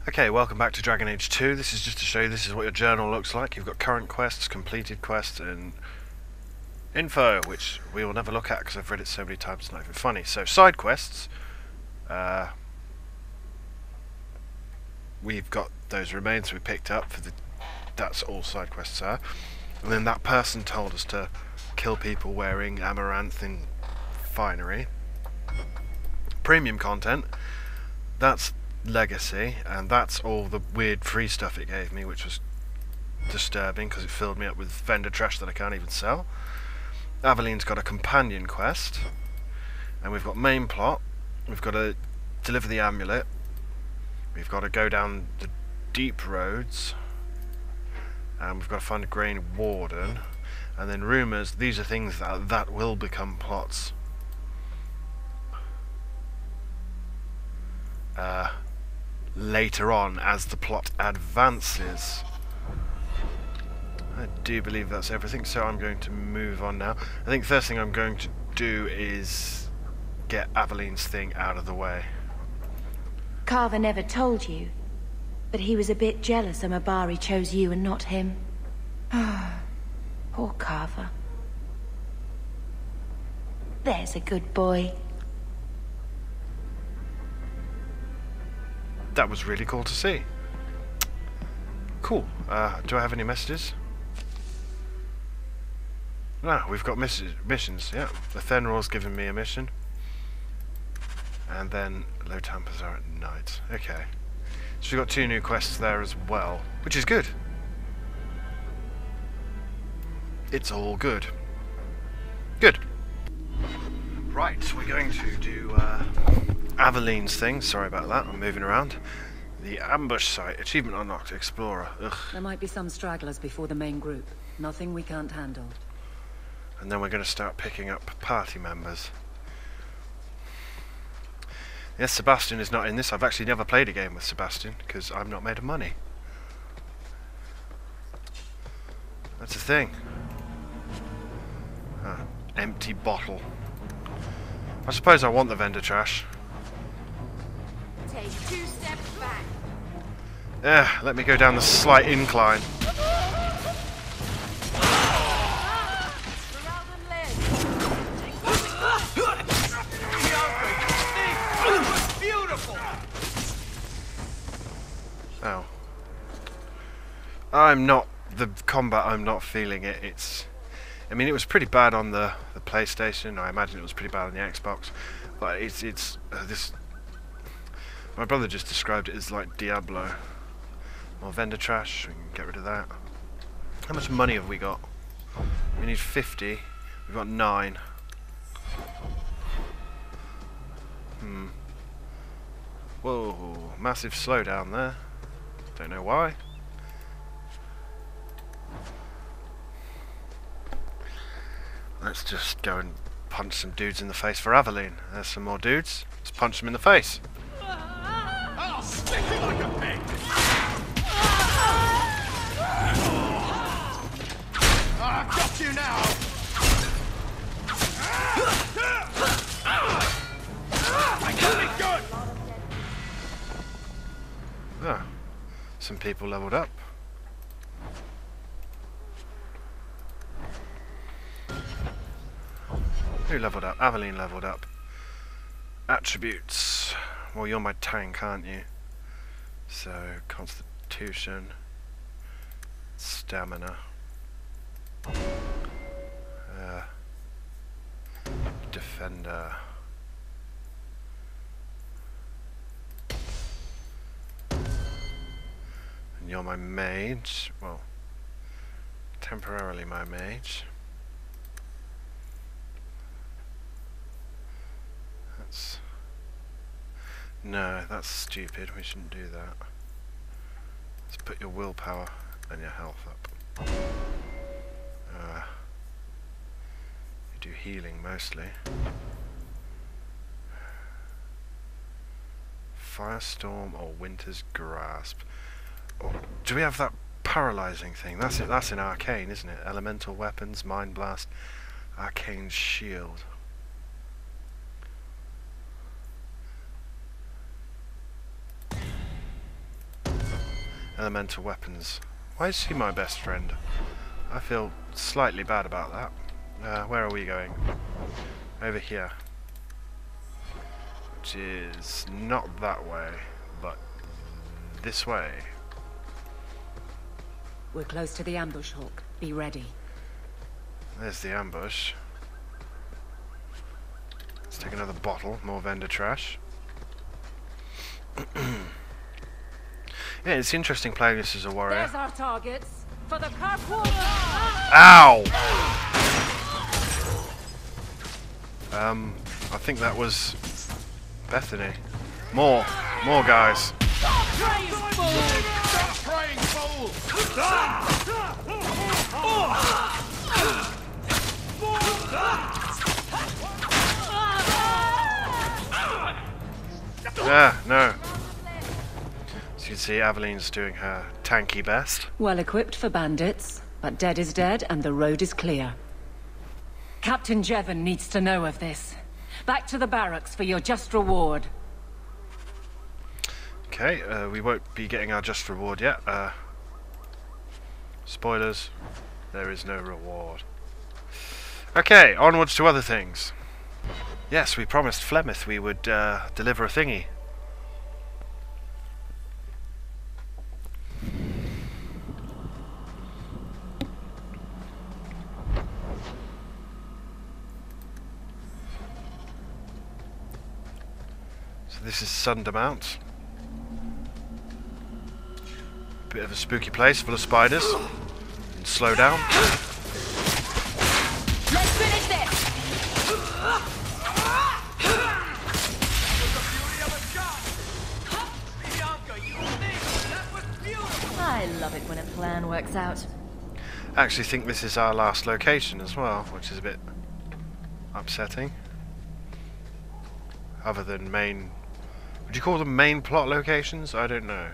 Okay, welcome back to Dragon Age 2. This is just to show you this is what your journal looks like. You've got current quests, completed quests, and info, which we will never look at because I've read it so many times it's not even funny. So, side quests. We've got those remains we picked up for the. That's all side quests are. And then that person told us to kill people wearing amaranthine finery. Premium content. That's legacy, and that's all the weird free stuff it gave me, which was disturbing because it filled me up with vendor trash that I can't even sell. Aveline's got a companion quest, and we've got main plot. We've got to deliver the amulet. We've got to go down the deep roads, and we've got to find a grain warden, and then rumours. These are things that will become plots. Later on, as the plot advances. I do believe that's everything, so I'm going to move on now. I think first thing I'm going to do is get Aveline's thing out of the way. Carver never told you, but he was a bit jealous Amabari chose you and not him. Poor Carver. There's a good boy. That was really cool to see. Cool. Do I have any messages? No, we've got missions, yeah. The Fenrir's given me a mission. And then low tampers are at night. Okay. So we've got 2 new quests there as well, which is good. It's all good. Good. Right, so we're going to do Aveline's thing. Sorry about that, I'm moving around. The ambush site. Achievement unlocked. Explorer. Ugh. There might be some stragglers before the main group. Nothing we can't handle. And then we're going to start picking up party members. Yes, Sebastian is not in this. I've actually never played a game with Sebastian because I'm not made of money. That's the thing. Empty bottle. I suppose I want the vendor trash. Take 2 steps back. Yeah, let me go down the slight incline. Ow. The combat, I'm not feeling it. I mean, it was pretty bad on the PlayStation. I imagine it was pretty bad on the Xbox. But this... My brother just described it as like Diablo. More vendor trash, we can get rid of that. How much money have we got? We need 50. We've got 9. Whoa, massive slowdown there. Don't know why. Let's just go and punch some dudes in the face for Aveline. There's some more dudes. Let's punch them in the face. I'll stick you like a pig! I've got you now! I got it good! Ah, some people leveled up. Who leveled up? Aveline leveled up. Attributes. Well, you're my tank, aren't you? So, constitution, stamina, defender. And you're my mage. Well, temporarily my mage. No, that's stupid. We shouldn't do that. Let's put your willpower and your health up. You do healing mostly. Firestorm or Winter's Grasp. Or, do we have that paralysing thing? That's it. That's in Arcane, isn't it? Elemental weapons, Mind Blast, Arcane Shield. Elemental weapons. Why is she my best friend? I feel slightly bad about that. Where are we going? Over here. Which is not that way, but this way. We're close to the ambush, Hawk. Be ready. There's the ambush. Let's take another bottle, more vendor trash. Yeah, it's interesting playing this as a warrior. There's our targets. For the carpool. Ow! I think that was Bethany. More guys. Stop praying, fool! Yeah, no. As you can see, Aveline's doing her tanky best. Well equipped for bandits, but dead is dead and the road is clear. Captain Jevon needs to know of this. Back to the barracks for your just reward. Okay, we won't be getting our just reward yet. Spoilers, there is no reward. Okay, onwards to other things. Yes, we promised Flemeth we would deliver a thingy. So this is Sundermount. Bit of a spooky place full of spiders. And slow down. Let's finish this. I love it when a plan works out. I actually think this is our last location as well, which is a bit upsetting. Other than main... Would you call them main plot locations? I don't know.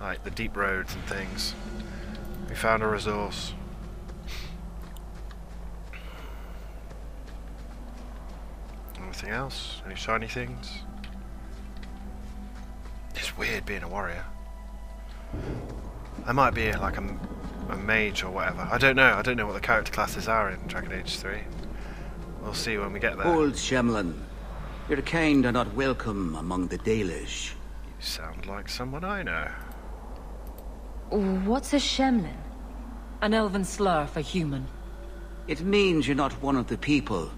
Like the deep roads and things. We found a resource. Anything else? Any shiny things? It's weird being a warrior. I might be like a mage or whatever. I don't know. I don't know what the character classes are in Dragon Age 3. We'll see when we get there. Old Shemlin, your kind are not welcome among the Dalish. You sound like someone I know. What's a Shemlin? An elven slur for human. It means you're not one of the people,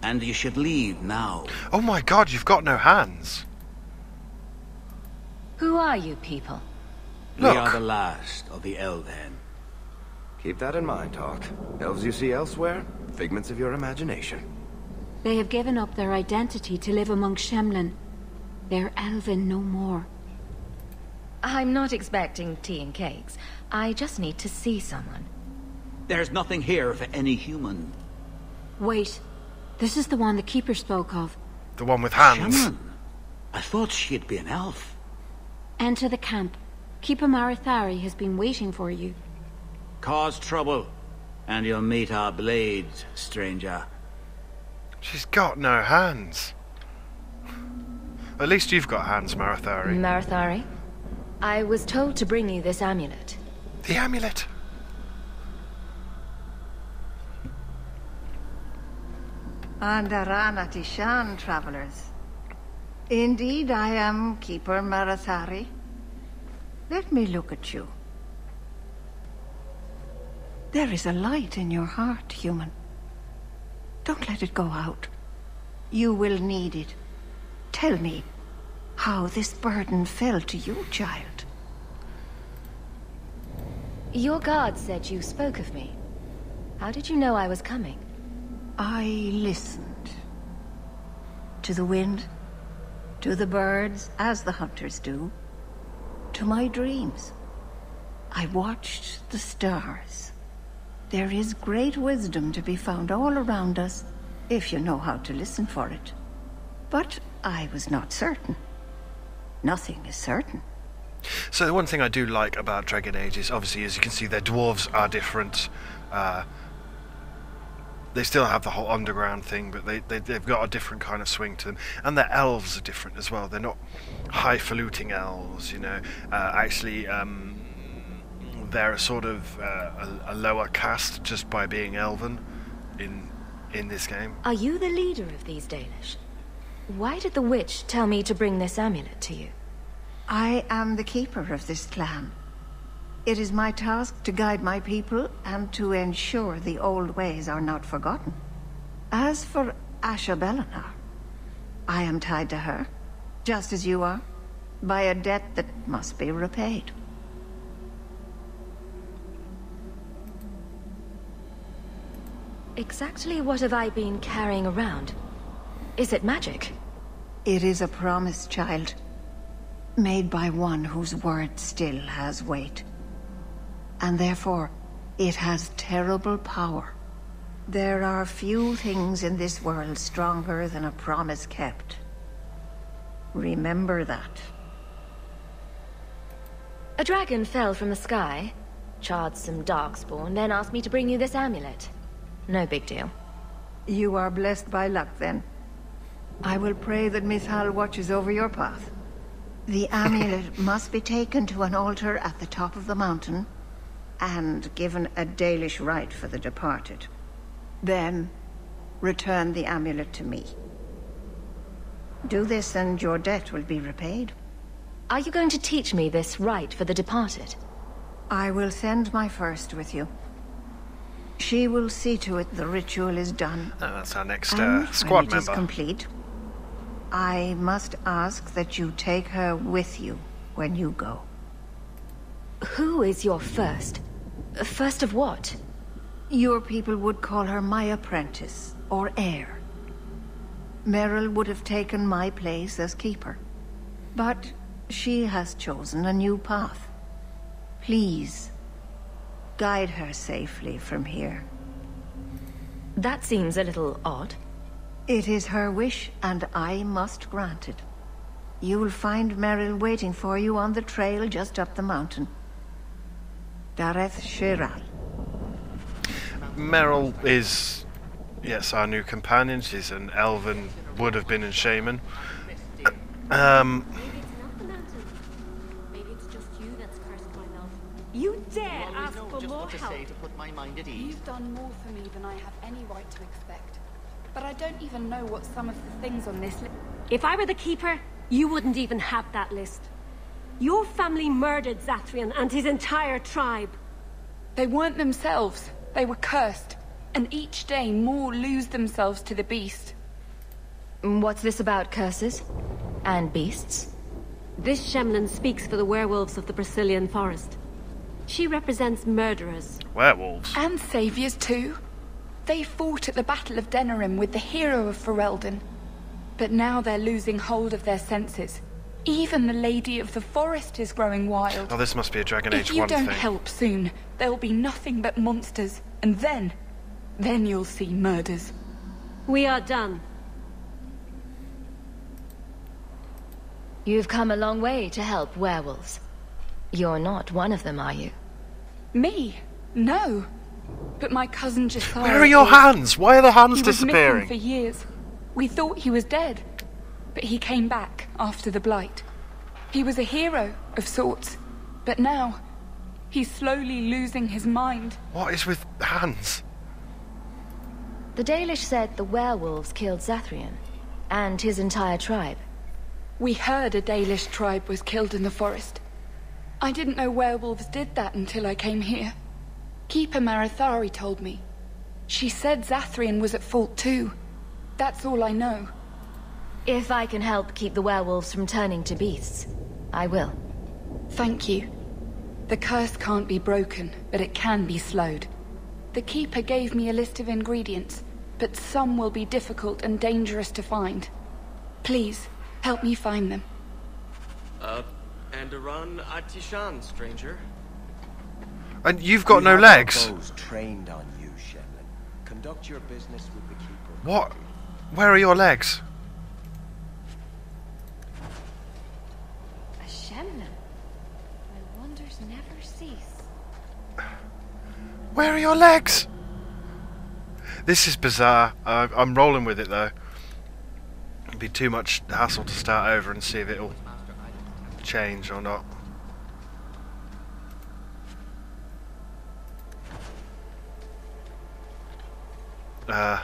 and you should leave now. Oh my god, you've got no hands! Who are you people? We Look. are the last of the Elven. Keep that in mind, Hawk. Elves you see elsewhere, figments of your imagination. They have given up their identity to live among Shemlin. They're Elven no more. I'm not expecting tea and cakes. I just need to see someone. There's nothing here for any human. Wait, this is the one the Keeper spoke of. The one with hands. Shemlin? I thought she'd be an elf. Enter the camp. Keeper Marithari has been waiting for you. Cause trouble, and you'll meet our blades, stranger. She's got no hands. At least you've got hands, Marithari. Marithari? I was told to bring you this amulet. The amulet! Andaran Atishan, travelers. Indeed, I am Keeper Marithari. Let me look at you. There is a light in your heart, human. Don't let it go out. You will need it. Tell me how this burden fell to you, child. Your guard said you spoke of me. How did you know I was coming? I listened. To the wind, to the birds, as the hunters do. To my dreams. I watched the stars. There is great wisdom to be found all around us, if you know how to listen for it. But I was not certain. Nothing is certain. So the one thing I do like about Dragon Age is, obviously, as you can see, their dwarves are different. They still have the whole underground thing, but they've got a different kind of swing to them. And their elves are different as well. They're not highfalutin elves, you know. Actually, they're a sort of a lower caste just by being elven in this game. Are you the leader of these Dalish? Why did the witch tell me to bring this amulet to you? I am the keeper of this clan. It is my task to guide my people and to ensure the old ways are not forgotten. As for Ashabelina, I am tied to her, just as you are, by a debt that must be repaid. Exactly what have I been carrying around? Is it magic? It is a promise, child, made by one whose word still has weight. And therefore, it has terrible power. There are few things in this world stronger than a promise kept. Remember that. A dragon fell from the sky, charred some darkspawn, then asked me to bring you this amulet. No big deal. You are blessed by luck, then. I will pray that Mithal watches over your path. The amulet must be taken to an altar at the top of the mountain, and given a Dalish rite for the departed. Then, return the amulet to me. Do this and your debt will be repaid. Are you going to teach me this rite for the departed? I will send my first with you. She will see to it the ritual is done. That's our next And squad when it member. is complete, I must ask that you take her with you when you go. Who is your first? First of what? Your people would call her my apprentice, or heir. Meryl would have taken my place as keeper. But she has chosen a new path. Please, guide her safely from here. That seems a little odd. It is her wish, and I must grant it. You will find Meryl waiting for you on the trail just up the mountain. Dareth Shirai. Meryl is, yes, our new companion. She's an elven, would have been in Shaman. Maybe it's not the mountain. Maybe it's just you that's cursed by love. You dare ask for more help? To put my mind at ease. You've done more for me than I have any right to expect. But I don't even know what some of the things on this list... If I were the Keeper, you wouldn't even have that list. Your family murdered Zathrian and his entire tribe. They weren't themselves. They were cursed. And each day more lose themselves to the beast. What's this about curses? And beasts? This Shemlin speaks for the werewolves of the Brazilian forest. She represents murderers. Werewolves. And saviors too. They fought at the Battle of Denerim with the hero of Ferelden. But now they're losing hold of their senses. Even the Lady of the Forest is growing wild. Oh, this must be a Dragon Age 1 If you don't thing. help soon, there'll be nothing but monsters. And then you'll see murders. We are done. You've come a long way to help werewolves. You're not one of them, are you? Me? No. But my cousin Josiah... Where are your hands? Why are the hands He was disappearing? missing for years. We thought he was dead. But he came back after the Blight. He was a hero of sorts. But now, he's slowly losing his mind. What is with hands? The Dalish said the werewolves killed Zathrian, and his entire tribe. We heard a Dalish tribe was killed in the forest. I didn't know werewolves did that until I came here. Keeper Marathari told me. She said Zathrian was at fault too. That's all I know. If I can help keep the werewolves from turning to beasts, I will. Thank you. The curse can't be broken, but it can be slowed. The Keeper gave me a list of ingredients, but some will be difficult and dangerous to find. Please, help me find them. And a run at Tishan, stranger. And you've got no legs. Those trained on you, Shemlin. Conduct your business with the Keeper. What? Where are your legs? A Shemlin. My wonders never cease. Where are your legs? This is bizarre. I'm rolling with it though. It'd be too much hassle to start over and see if it'll change or not. Where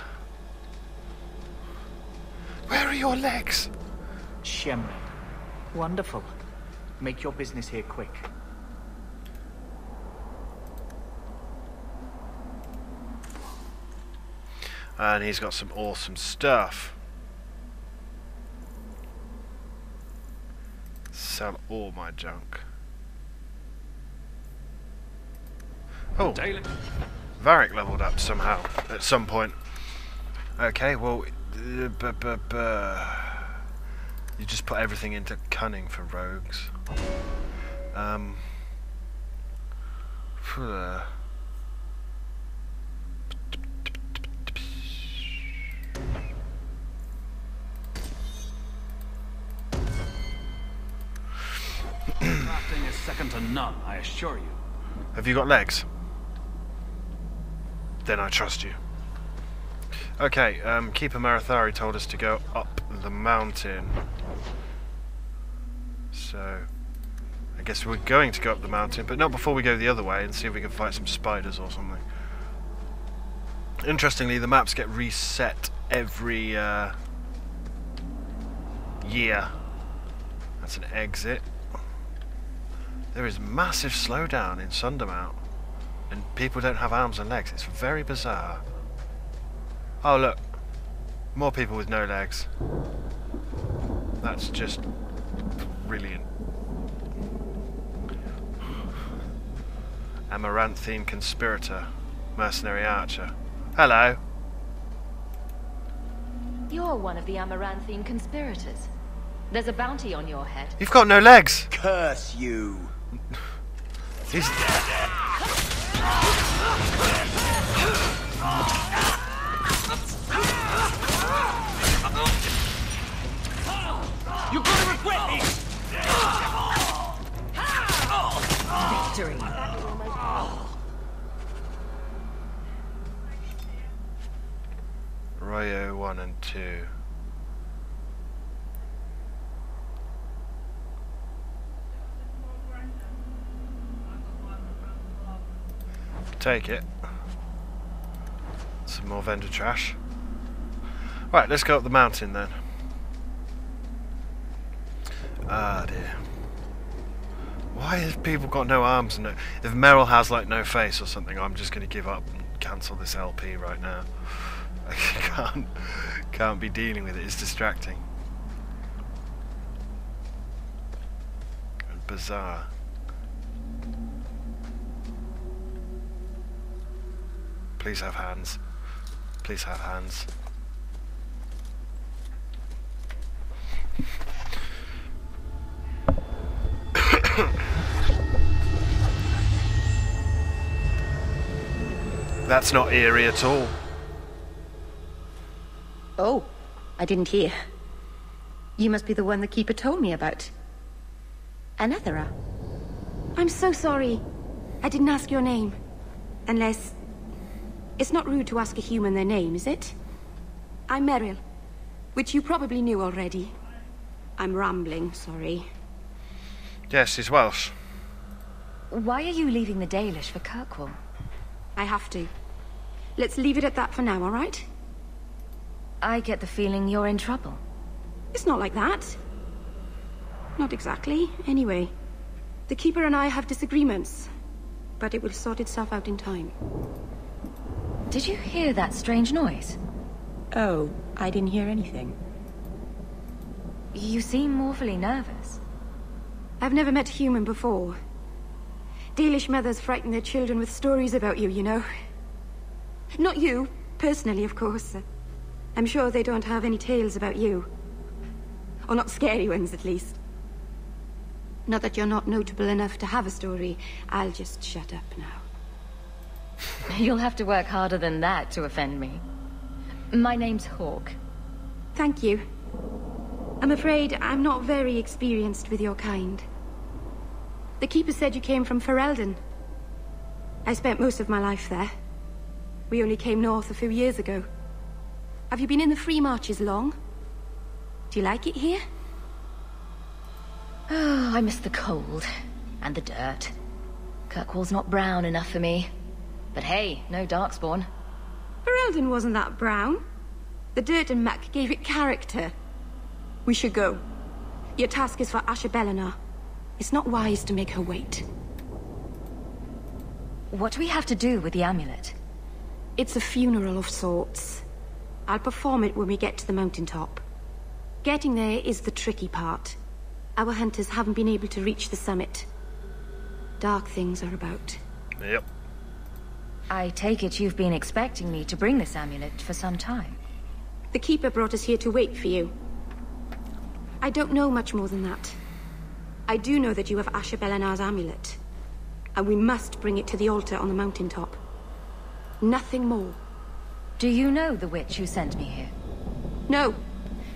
are your legs? Shemlin. Wonderful. Make your business here quick. And he's got some awesome stuff. Sell all my junk. Oh, Varric leveled up somehow at some point. Okay, well, you just put everything into cunning for rogues. Crafting is second to none, I assure you. Have you got legs? Then I trust you. Okay, Keeper Marathari told us to go up the mountain. So, I guess we're going to go up the mountain, but not before we go the other way and see if we can fight some spiders or something. Interestingly, the maps get reset every year. That's an exit. There is massive slowdown in Sundermount, and people don't have arms and legs. It's very bizarre. Oh look, more people with no legs. That's just brilliant. Amaranthine conspirator, mercenary archer. Hello. You're one of the Amaranthine conspirators. There's a bounty on your head. You've got no legs. Curse you. He's... You're gonna regret it! Victory. Royo 1 and 2. Take it. Some more vendor trash. Right, let's go up the mountain then. Ah dear. Why have people got no arms and no... If Meryl has like no face or something, I'm just going to give up and cancel this LP right now. I can't be dealing with it. It's distracting. And bizarre. Please have hands. Please have hands. That's not eerie at all. Oh, I didn't hear. You must be the one the Keeper told me about. Anethera. I'm so sorry. I didn't ask your name. Unless... It's not rude to ask a human their name, is it? I'm Meryl, which you probably knew already. I'm rambling, sorry. Yes, he's Welsh. Why are you leaving the Dalish for Kirkwall? I have to. Let's leave it at that for now, all right? I get the feeling you're in trouble. It's not like that. Not exactly, anyway. The Keeper and I have disagreements, but it will sort itself out in time. Did you hear that strange noise? Oh, I didn't hear anything. You seem awfully nervous. I've never met a human before. Dalish mothers frighten their children with stories about you, you know. Not you, personally, of course. I'm sure they don't have any tales about you. Or not scary ones, at least. Not that you're not notable enough to have a story. I'll just shut up now. You'll have to work harder than that to offend me. My name's Hawk. Thank you. I'm afraid I'm not very experienced with your kind. The Keeper said you came from Ferelden. I spent most of my life there. We only came north a few years ago. Have you been in the Free Marches long? Do you like it here? Oh, I miss the cold. And the dirt. Kirkwall's not brown enough for me. But hey, no Darkspawn. Ferelden wasn't that brown. The dirt and muck gave it character. We should go. Your task is for Ashabelina. It's not wise to make her wait. What do we have to do with the amulet? It's a funeral of sorts. I'll perform it when we get to the mountaintop. Getting there is the tricky part. Our hunters haven't been able to reach the summit. Dark things are about. Yep. I take it you've been expecting me to bring this amulet for some time. The Keeper brought us here to wait for you. I don't know much more than that. I do know that you have Ashabelina's amulet. And we must bring it to the altar on the mountaintop. Nothing more. Do you know the witch who sent me here? No,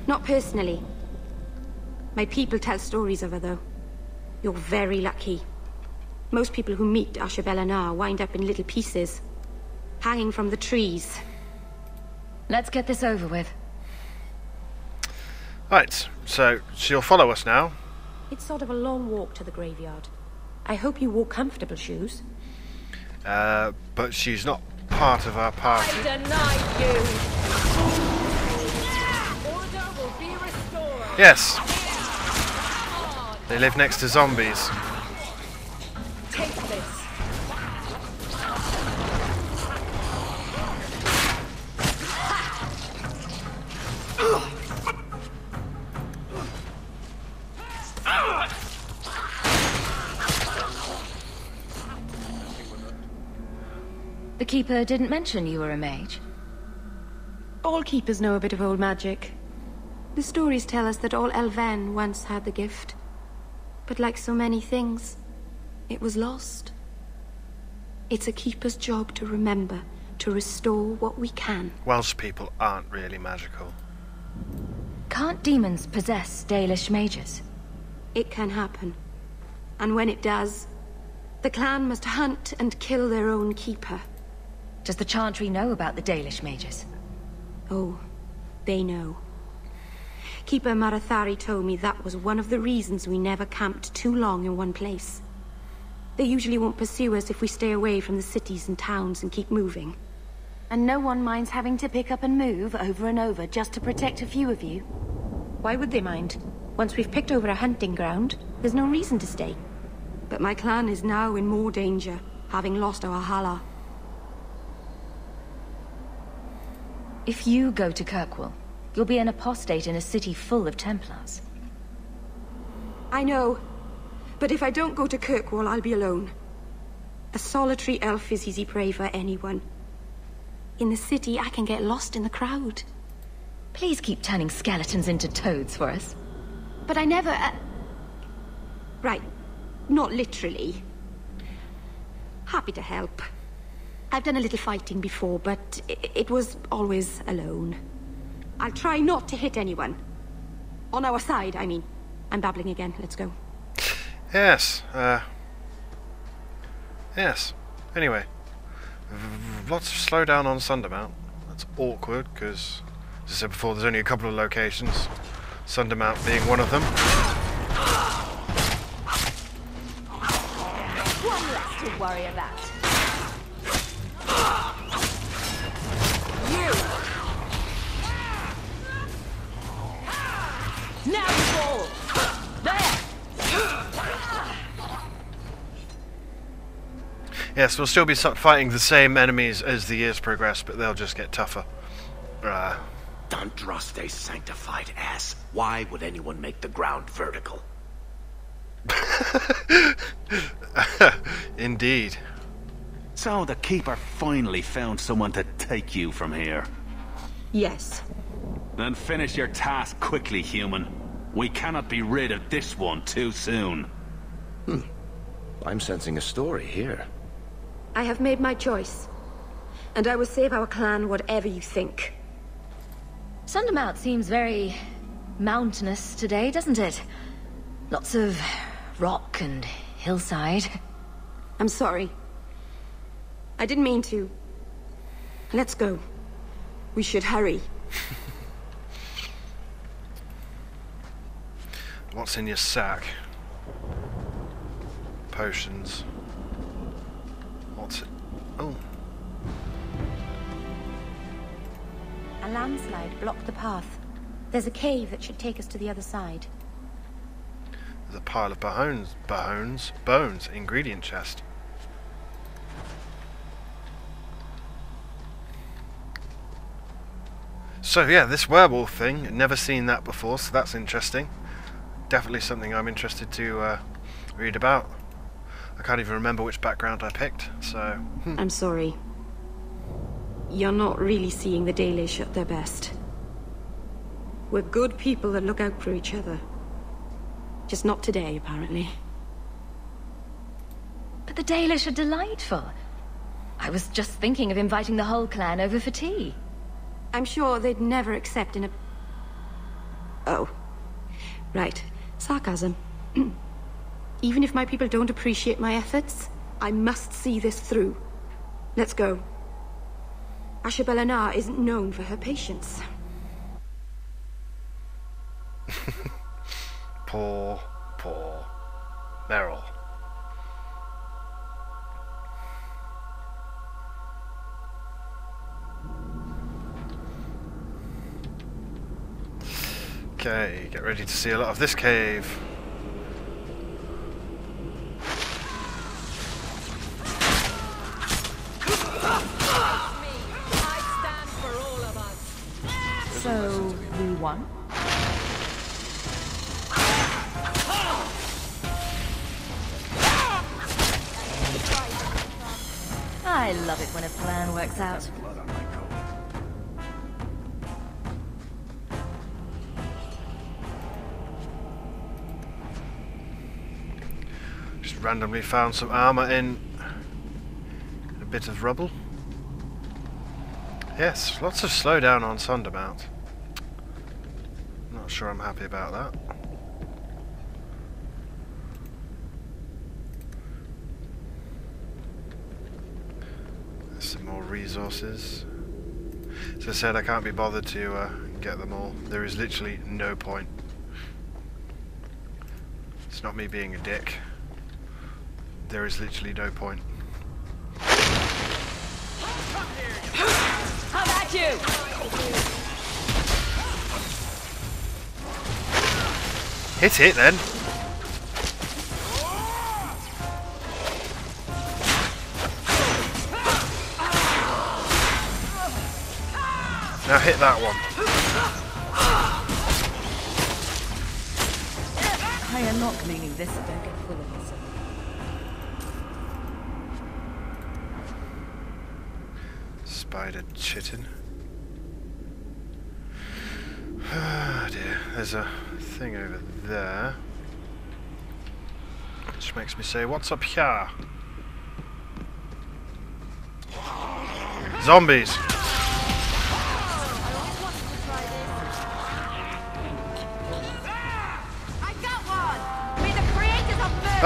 not personally. My people tell stories of her, though. You're very lucky. Most people who meet Ashabelina wind up in little pieces, hanging from the trees. Let's get this over with. Right, so she'll follow us now. It's sort of a long walk to the graveyard. I hope you wore comfortable shoes. But she's not part of our party. I deny you! Order will be restored. Yes. They live next to zombies. Take this. The Keeper didn't mention you were a mage. All keepers know a bit of old magic. The stories tell us that all Elven once had the gift. But like so many things, it was lost. It's a keeper's job to remember, to restore what we can. Welsh people aren't really magical. Can't demons possess Dalish mages? It can happen. And when it does, the clan must hunt and kill their own keeper. Does the Chantry know about the Dalish mages? Oh, they know. Keeper Marathari told me that was one of the reasons we never camped too long in one place. They usually won't pursue us if we stay away from the cities and towns and keep moving. And no one minds having to pick up and move over and over just to protect a few of you. Why would they mind? Once we've picked over a hunting ground, there's no reason to stay. But my clan is now in more danger, having lost our Hala. If you go to Kirkwall, you'll be an apostate in a city full of Templars. I know. But if I don't go to Kirkwall, I'll be alone. A solitary elf is easy prey for anyone. In the city, I can get lost in the crowd. Please keep turning skeletons into toads for us. But I never... Right. Not literally. Happy to help. I've done a little fighting before, but it was always alone. I'll try not to hit anyone. On our side, I mean. I'm babbling again. Let's go. Yes. Yes. Anyway. Lots of slowdown on Sundermount. That's awkward, because, as I said before, there's only a couple of locations. Sundermount being one of them. One less to worry about. You! Now you fall! There! Yes, we'll still be fighting the same enemies as the years progress, but they'll just get tougher. Dondraste sanctified ass. Why would anyone make the ground vertical? Indeed. So the Keeper finally found someone to take you from here. Yes. Then finish your task quickly, human. We cannot be rid of this one too soon. I'm sensing a story here. I have made my choice. And I will save our clan whatever you think. Sundermount seems very mountainous today, doesn't it? Lots of rock and hillside. I'm sorry. I didn't mean to. Let's go. We should hurry. What's in your sack? Potions. What's it? Oh. A landslide blocked the path. There's a cave that should take us to the other side. There's a pile of bones, ingredient chest. So yeah, this werewolf thing, never seen that before, so that's interesting. Definitely something I'm interested to read about. I can't even remember which background I picked, so... I'm sorry. You're not really seeing the Dalish at their best. We're good people that look out for each other. Just not today, apparently. But the Dalish are delightful. I was just thinking of inviting the whole clan over for tea. I'm sure they'd never accept in a... Oh. Right. Sarcasm. Even if my people don't appreciate my efforts, I must see this through. Let's go. Ashabelina isn't known for her patience. Poor Meryl. Okay, get ready to see a lot of this cave. So, we won? I love it when a plan works out. Just randomly found some armor in a bit of rubble. Yes, lots of slowdown on Sundermount. Not sure I'm happy about that. There's some more resources. As I said, I can't be bothered to get them all. There is literally no point. It's not me being a dick. There is literally no point. How about you? Hit it then. Now hit that one. I am not cleaning this. Don't get full of yourself. Spider chitin. Ah dear, there's a thing over there. Which makes me say, what's up here? Zombies!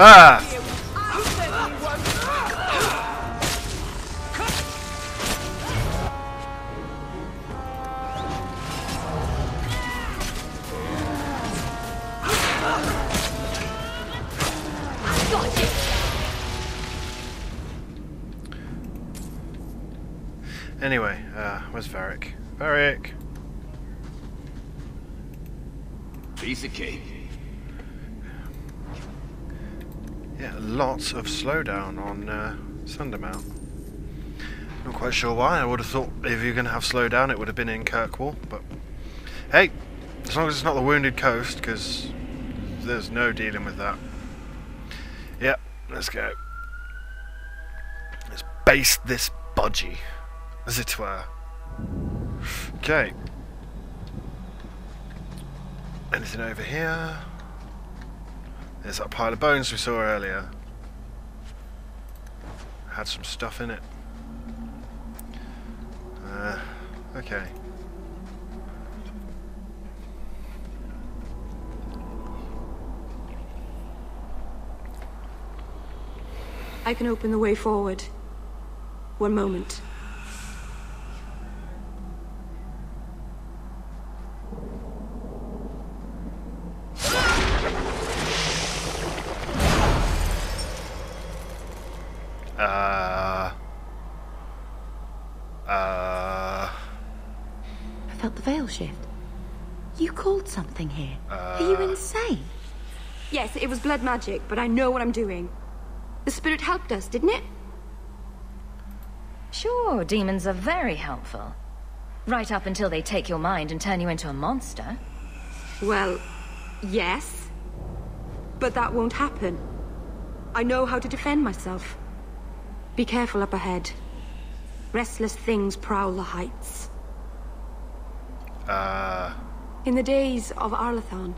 Ah! Anyway, where's Varric? Varric! Piece of cake. Yeah, lots of slowdown on Sundermount. Not quite sure why. I would have thought if you're going to have slowdown, it would have been in Kirkwall. But hey, as long as it's not the Wounded Coast, because there's no dealing with that. Yep, let's go. Let's base this budgie, as it were. Okay. Anything over here? There's that pile of bones we saw earlier. Had some stuff in it. Okay. I can open the way forward. One moment. I felt the veil shift. You called something here. Are you insane? Yes, it was blood magic, but I know what I'm doing. The spirit helped us, didn't it? Sure, demons are very helpful. Right up until they take your mind and turn you into a monster. Well, yes. But that won't happen. I know how to defend myself. Be careful up ahead. Restless things prowl the heights. In the days of Arlathon,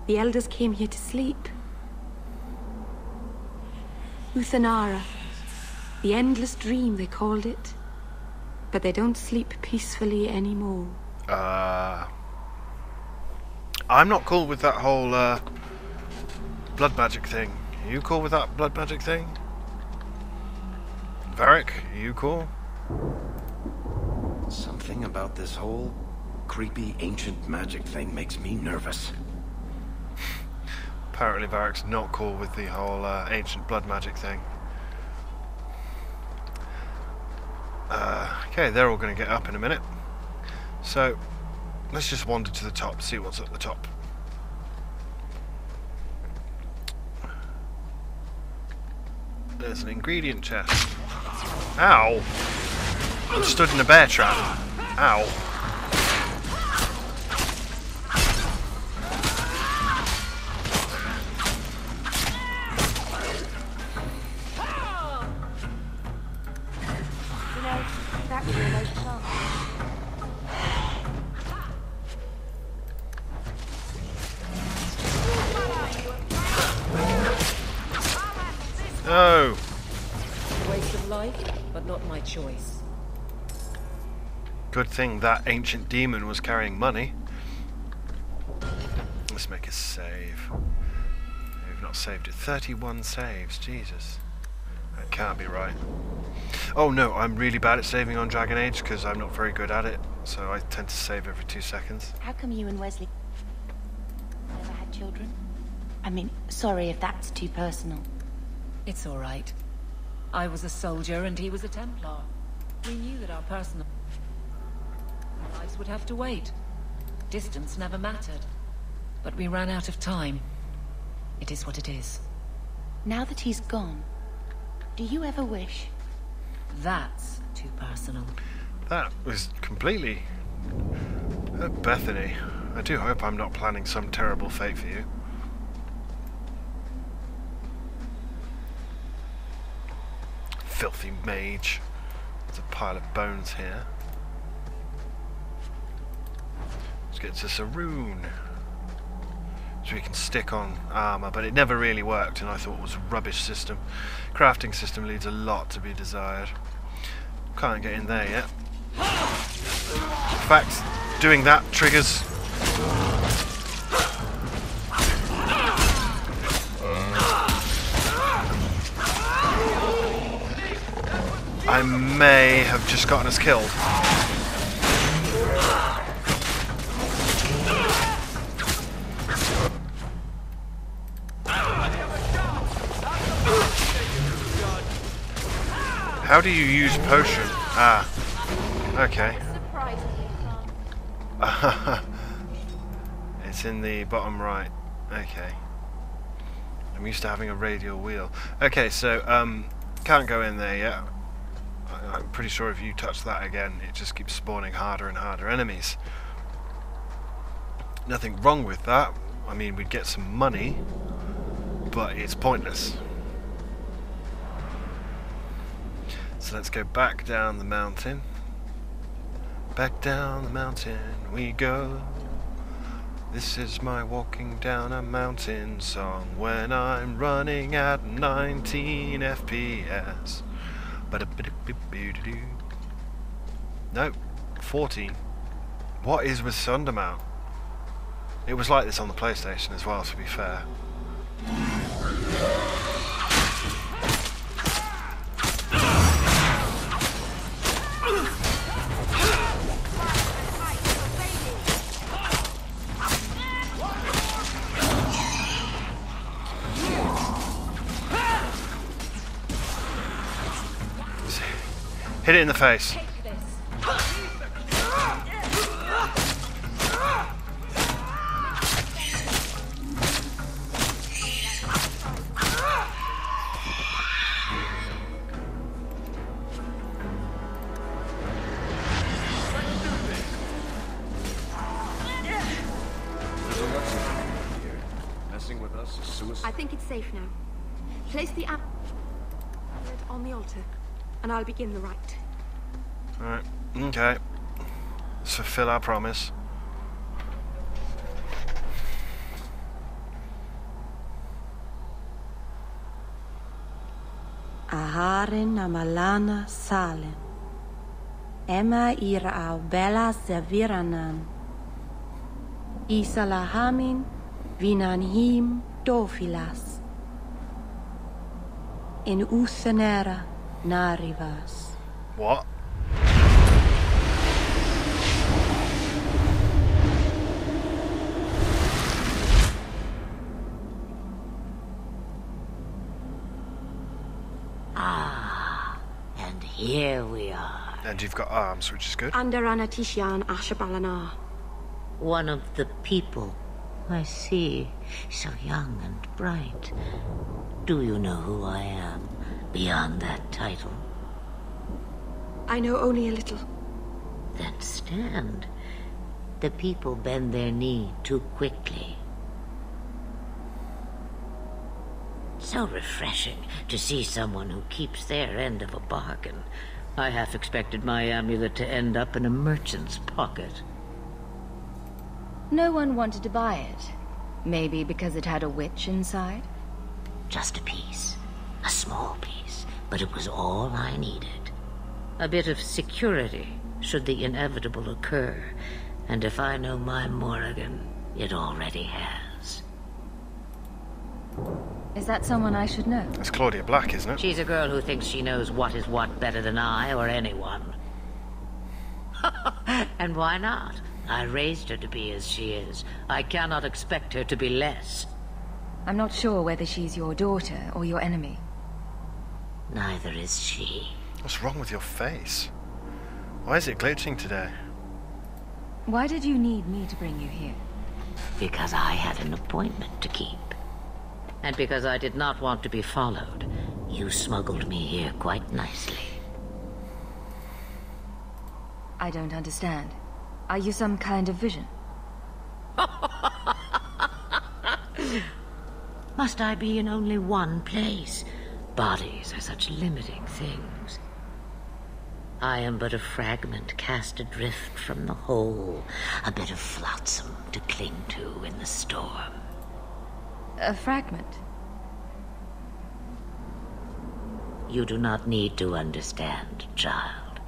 the elders came here to sleep. Uthanara. The endless dream, they called it. But they don't sleep peacefully anymore. I'm not cool with that whole, blood magic thing. Are you cool with that blood magic thing? Varric, are you cool? Something about this whole creepy ancient magic thing makes me nervous. Apparently Varric's not cool with the whole ancient blood magic thing. Okay, they're all going to get up in a minute. So, let's just wander to the top, see what's at the top. There's an ingredient chest. Ow! I'm stood in a bear trap. Ow. That was almost fun. No! Waste of life, but not my choice. Good thing that ancient demon was carrying money. Let's make a save. We've not saved it. 31 saves, Jesus. That can't be right. Oh no, I'm really bad at saving on Dragon Age because I'm not very good at it, so I tend to save every 2 seconds. How come you and Wesley never had children? I mean, sorry if that's too personal. It's all right. I was a soldier and he was a Templar. We knew that our personal lives would have to wait. Distance never mattered. But we ran out of time. It is what it is. Now that he's gone, do you ever wish? That's too personal. That was completely... Bethany, I do hope I'm not planning some terrible fate for you. Filthy mage. There's a pile of bones here. Let's get to Saroon. So we can stick on armour, but it never really worked and I thought it was a rubbish system. Crafting system leaves a lot to be desired. Can't get in there yet. In fact, doing that triggers... I may have just gotten us killed. How do you use potion? Ah, okay. It's in the bottom right. Okay. I'm used to having a radial wheel. Okay, so can't go in there yet. I'm pretty sure if you touch that again, it just keeps spawning harder and harder enemies. Nothing wrong with that. I mean, we'd get some money, but it's pointless. So let's go back down the mountain. Back down the mountain we go. This is my walking down a mountain song when I'm running at 19 FPS. Nope, 14. What is with Sundermount? It was like this on the PlayStation as well, to be fair. Hit it in the face. I think it's safe now. Place the amulet on the altar, and I'll begin the rite. Alright, okay. Let's fulfill our promise. Aharin amalana salen. Emma ira au bella seviranan. Isalahamin vinanhim dofilas. In uthenera narivas. What? And here we are. And you've got arms, which is good. Anderana Tishan Ashabelina. One of the people. I see. So young and bright. Do you know who I am, beyond that title? I know only a little. Then stand. The people bend their knee too quickly. So refreshing to see someone who keeps their end of a bargain. I half expected my amulet to end up in a merchant's pocket. No one wanted to buy it. Maybe because it had a witch inside? Just a piece. A small piece. But it was all I needed. A bit of security, should the inevitable occur. And if I know my Morrigan, it already has. Is that someone I should know? It's Claudia Black, isn't it? She's a girl who thinks she knows what is what better than I or anyone. And why not? I raised her to be as she is. I cannot expect her to be less. I'm not sure whether she's your daughter or your enemy. Neither is she. What's wrong with your face? Why is it glitching today? Why did you need me to bring you here? Because I had an appointment to keep. And because I did not want to be followed, you smuggled me here quite nicely. I don't understand. Are you some kind of vision? Must I be in only one place? Bodies are such limiting things. I am but a fragment cast adrift from the whole, a bit of flotsam to cling to in the storm. A fragment? You do not need to understand, child.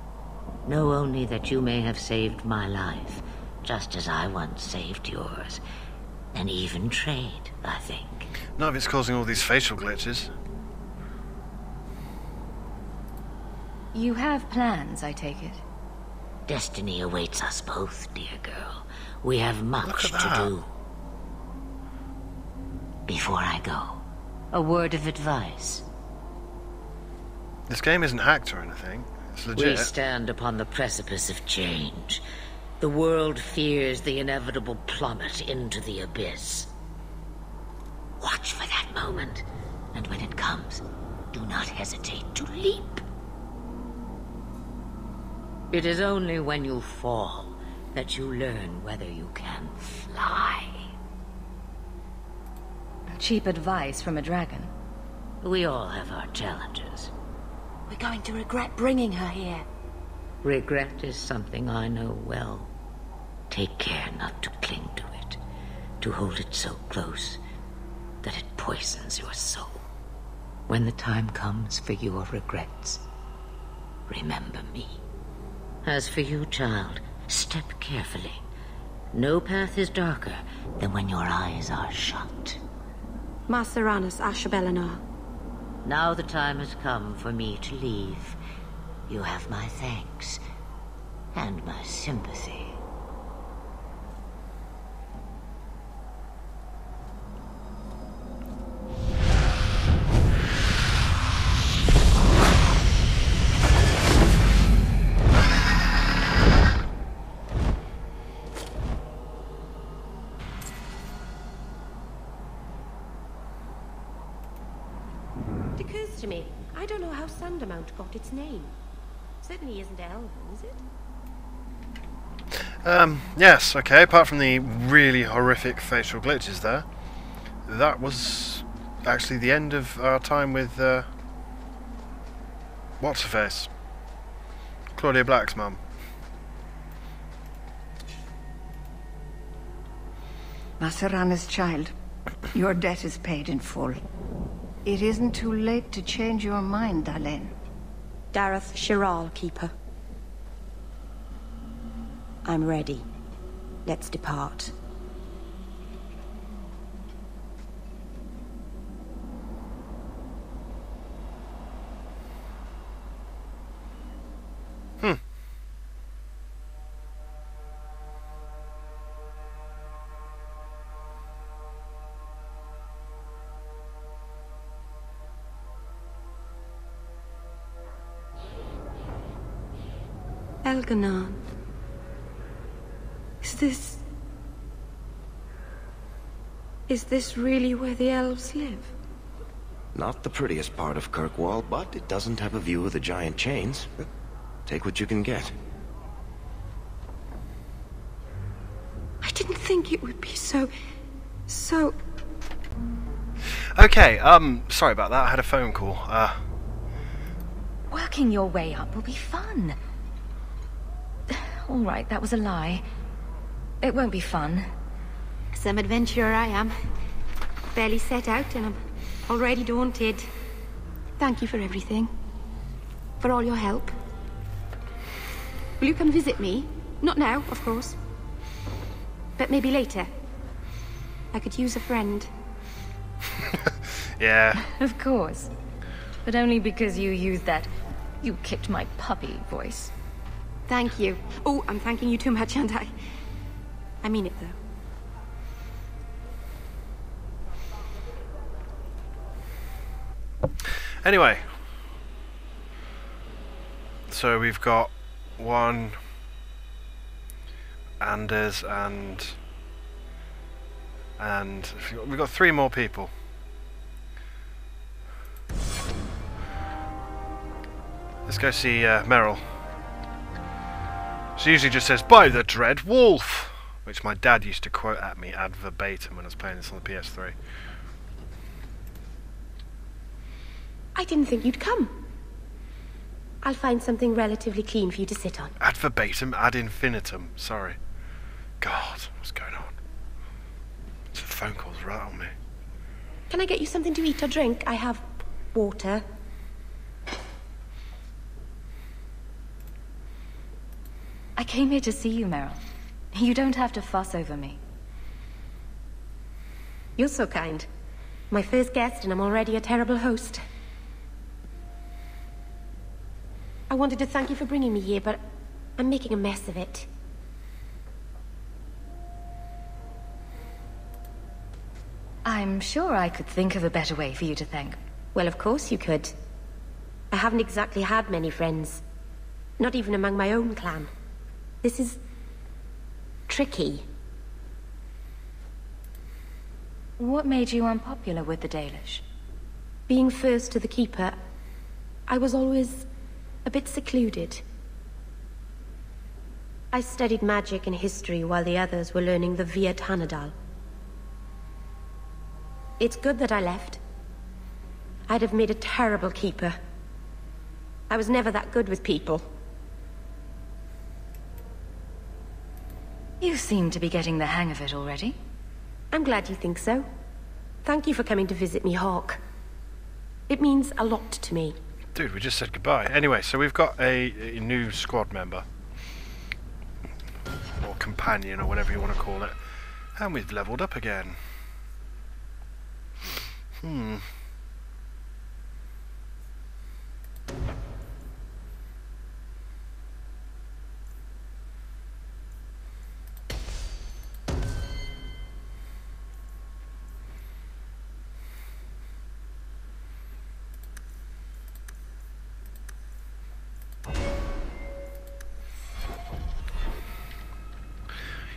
Know only that you may have saved my life, just as I once saved yours. An even trade, I think. None of it's causing all these facial glitches. You have plans, I take it? Destiny awaits us both, dear girl. We have much to do. Before I go, a word of advice. This game isn't hacked or anything. It's legit. We stand upon the precipice of change. The world fears the inevitable plummet into the abyss. Watch for that moment, and when it comes, do not hesitate to leap. It is only when you fall that you learn whether you can fly. Cheap advice from a dragon. We all have our challenges. We're going to regret bringing her here. Regret is something I know well. Take care not to cling to it, to hold it so close that it poisons your soul. When the time comes for your regrets, remember me. As for you, child, step carefully. No path is darker than when your eyes are shut. Maceranus Ashabelina. Now the time has come for me to leave. You have my thanks and my sympathy. occurs to me, I don't know how Sandamount got its name. Certainly isn't Elven, is it? Yes, okay, apart from the really horrific facial glitches there, that was actually the end of our time with, what's-her-face? Claudia Black's mum. Masarana's child, your debt is paid in full. It isn't too late to change your mind, Dalen. Dareth Shiral, Keeper. I'm ready. Let's depart. Elginon. Is this really where the elves live? Not the prettiest part of Kirkwall, but it doesn't have a view of the giant chains. Take what you can get. I didn't think it would be so... Okay, sorry about that, I had a phone call. Working your way up will be fun. Alright, that was a lie. It won't be fun. Some adventurer I am. Barely set out and I'm already daunted. Thank you for everything. For all your help. Will you come visit me? Not now, of course. But maybe later. I could use a friend. Yeah. Of course. But only because you used that "you kicked my puppy" voice. Thank you. Oh, I'm thanking you too much, aren't I? I mean it, though. Anyway. So we've got one... Anders and we've got 3 more people. Let's go see Meryl. She usually just says, "By the dread wolf," which my dad used to quote at me ad verbatim when I was playing this on the PS3. I didn't think you'd come. I'll find something relatively clean for you to sit on. Ad verbatim, ad infinitum. Sorry. God, what's going on? The phone calls right on me. Can I get you something to eat or drink? I have water. I came here to see you, Meryl. You don't have to fuss over me. You're so kind. My first guest and I'm already a terrible host. I wanted to thank you for bringing me here, but I'm making a mess of it. I'm sure I could think of a better way for you to thank. Well, of course you could. I haven't exactly had many friends. Not even among my own clan. This is... tricky. What made you unpopular with the Dalish? Being first to the Keeper, I was always a bit secluded. I studied magic and history while the others were learning the Via Tanadal. It's good that I left. I'd have made a terrible Keeper. I was never that good with people. You seem to be getting the hang of it already. I'm glad you think so. Thank you for coming to visit me, Hawk. It means a lot to me. Dude, we just said goodbye. Anyway, so we've got a new squad member. Or companion, or whatever you want to call it. And we've leveled up again.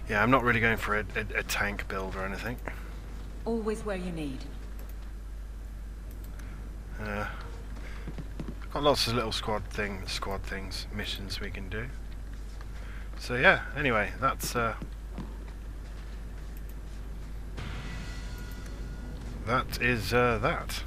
Yeah, I'm not really going for a tank build or anything. Always where you need. Got lots of little squad things, missions we can do. So yeah, anyway, that's that is that.